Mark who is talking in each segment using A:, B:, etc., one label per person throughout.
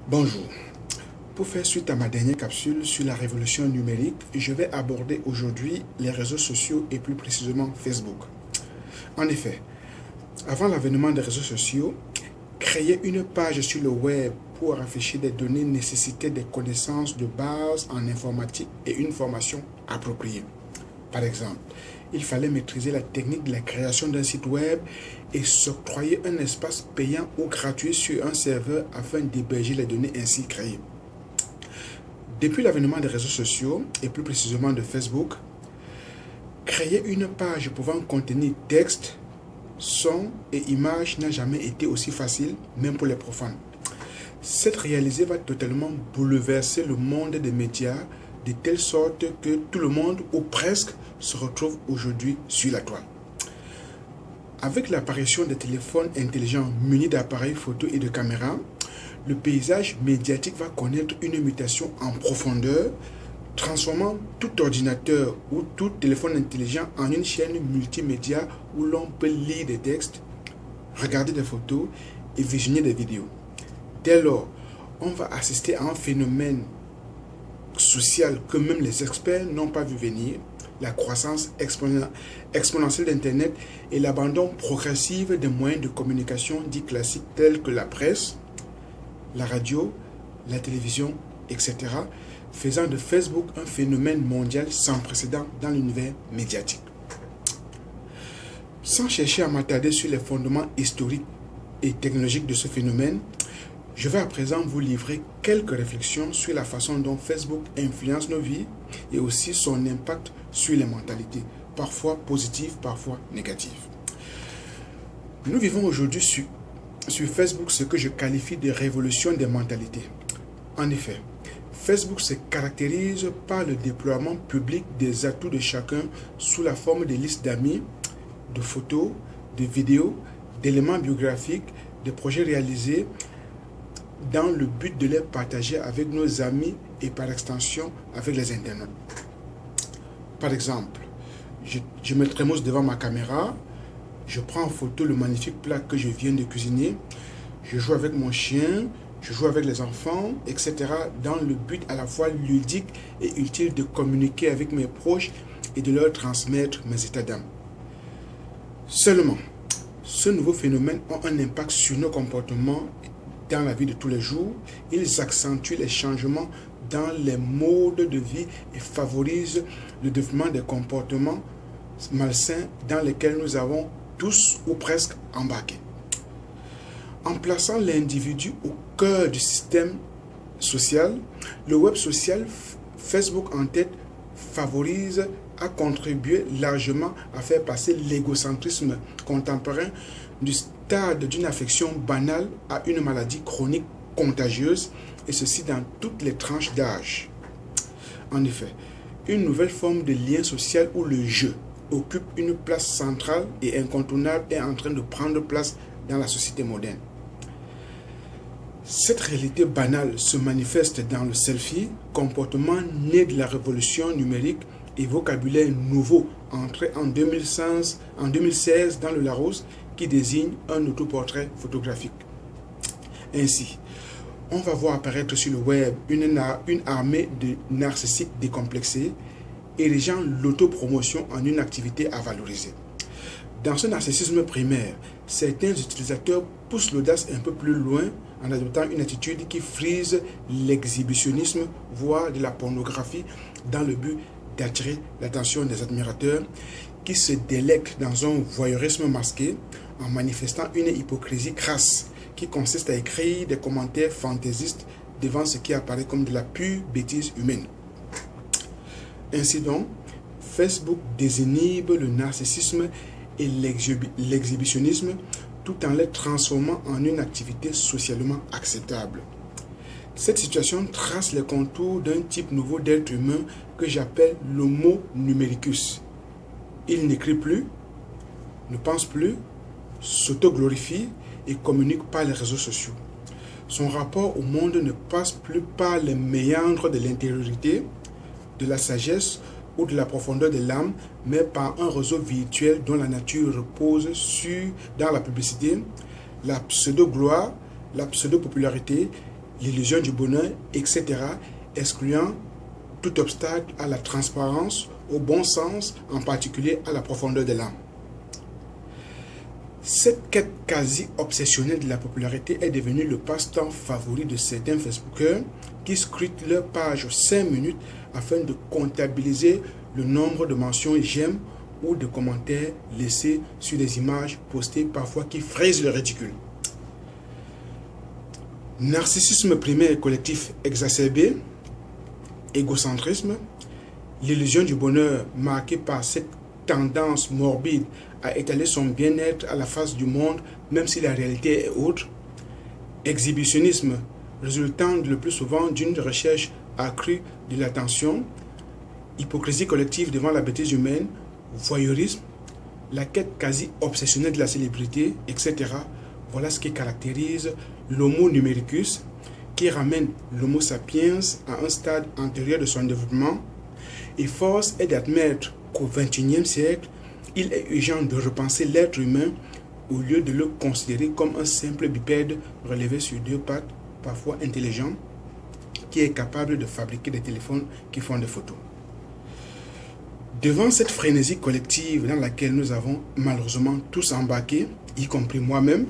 A: Bonjour. Pour faire suite à ma dernière capsule sur la révolution numérique, je vais aborder aujourd'hui les réseaux sociaux et plus précisément Facebook. En effet, avant l'avènement des réseaux sociaux, créer une page sur le web pour afficher des données nécessitait des connaissances de base en informatique et une formation appropriée. Par exemple, il fallait maîtriser la technique de la création d'un site web et s'octroyer un espace payant ou gratuit sur un serveur afin d'héberger les données ainsi créées. Depuis l'avènement des réseaux sociaux, et plus précisément de Facebook, créer une page pouvant contenir texte, son et images n'a jamais été aussi facile, même pour les profanes. Cette réalisée va totalement bouleverser le monde des médias, de telle sorte que tout le monde, ou presque, se retrouve aujourd'hui sur la toile. Avec l'apparition des téléphones intelligents munis d'appareils photo et de caméras, le paysage médiatique va connaître une mutation en profondeur, transformant tout ordinateur ou tout téléphone intelligent en une chaîne multimédia où l'on peut lire des textes, regarder des photos et visionner des vidéos. Dès lors, on va assister à un phénomène social que même les experts n'ont pas vu venir, la croissance exponentielle d'Internet et l'abandon progressif des moyens de communication dits classiques tels que la presse, la radio, la télévision, etc., faisant de Facebook un phénomène mondial sans précédent dans l'univers médiatique. Sans chercher à m'attarder sur les fondements historiques et technologiques de ce phénomène, je vais à présent vous livrer quelques réflexions sur la façon dont Facebook influence nos vies et aussi son impact sur les mentalités, parfois positives, parfois négatives. Nous vivons aujourd'hui sur Facebook ce que je qualifie de révolution des mentalités. En effet, Facebook se caractérise par le déploiement public des atouts de chacun sous la forme de listes d'amis, de photos, de vidéos, d'éléments biographiques, de projets réalisés dans le but de les partager avec nos amis et par extension avec les internautes. Par exemple, je me trémousse devant ma caméra, je prends en photo le magnifique plat que je viens de cuisiner, je joue avec mon chien, je joue avec les enfants, etc. dans le but à la fois ludique et utile de communiquer avec mes proches et de leur transmettre mes états d'âme. Seulement, ce nouveau phénomène a un impact sur nos comportements dans la vie de tous les jours. Ils accentuent les changements dans les modes de vie et favorisent le développement des comportements malsains dans lesquels nous avons tous ou presque embarqué. En plaçant l'individu au cœur du système social, le web social Facebook en tête a contribué largement à faire passer l'égocentrisme contemporain du stade d'une affection banale à une maladie chronique contagieuse, et ceci dans toutes les tranches d'âge. En effet, une nouvelle forme de lien social où le jeu occupe une place centrale et incontournable est en train de prendre place dans la société moderne. Cette réalité banale se manifeste dans le selfie, comportement né de la révolution numérique et vocabulaire nouveau entré en 2016 dans le Larousse qui désigne un autoportrait photographique. Ainsi, on va voir apparaître sur le web une armée de narcissiques décomplexés, érigeant l'autopromotion en une activité à valoriser. Dans ce narcissisme primaire, certains utilisateurs poussent l'audace un peu plus loin en adoptant une attitude qui frise l'exhibitionnisme, voire de la pornographie, dans le but d'attirer l'attention des admirateurs qui se délectent dans un voyeurisme masqué en manifestant une hypocrisie crasse qui consiste à écrire des commentaires fantaisistes devant ce qui apparaît comme de la pure bêtise humaine. Ainsi donc, Facebook désinhibe le narcissisme et l'exhibitionnisme tout en les transformant en une activité socialement acceptable. Cette situation trace les contours d'un type nouveau d'être humain que j'appelle l'homo numericus. Il n'écrit plus, ne pense plus, s'auto-glorifie et communique par les réseaux sociaux. Son rapport au monde ne passe plus par les méandres de l'intériorité, de la sagesse ou de la profondeur de l'âme, mais par un réseau virtuel dont la nature repose dans la publicité, la pseudo-gloire, la pseudo-popularité l'illusion du bonheur, etc., excluant tout obstacle à la transparence, au bon sens, en particulier à la profondeur de l'âme. Cette quête quasi obsessionnelle de la popularité est devenue le passe-temps favori de certains Facebookers qui scrutent leur page 5 minutes afin de comptabiliser le nombre de mentions j'aime ou de commentaires laissés sur des images postées parfois qui frisent le ridicule. Narcissisme primaire et collectif exacerbé, égocentrisme, l'illusion du bonheur marquée par cette tendance morbide à étaler son bien-être à la face du monde, même si la réalité est autre, exhibitionnisme résultant le plus souvent d'une recherche accrue de l'attention, hypocrisie collective devant la bêtise humaine, voyeurisme, la quête quasi obsessionnelle de la célébrité, etc. Voilà ce qui caractérise l'homo numericus, qui ramène l'homo sapiens à un stade antérieur de son développement. Et force est d'admettre qu'au XXIe siècle, il est urgent de repenser l'être humain au lieu de le considérer comme un simple bipède relevé sur 2 pattes, parfois intelligent, qui est capable de fabriquer des téléphones qui font des photos. Devant cette frénésie collective dans laquelle nous avons malheureusement tous embarqué, y compris moi-même,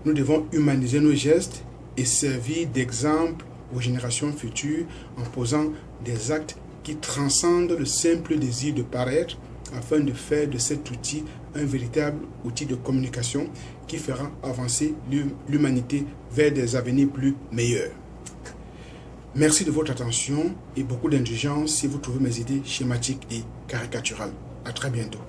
A: nous devons humaniser nos gestes et servir d'exemple aux générations futures en posant des actes qui transcendent le simple désir de paraître afin de faire de cet outil un véritable outil de communication qui fera avancer l'humanité vers des avenirs plus meilleurs. Merci de votre attention et beaucoup d'indulgence si vous trouvez mes idées schématiques et caricaturales. À très bientôt.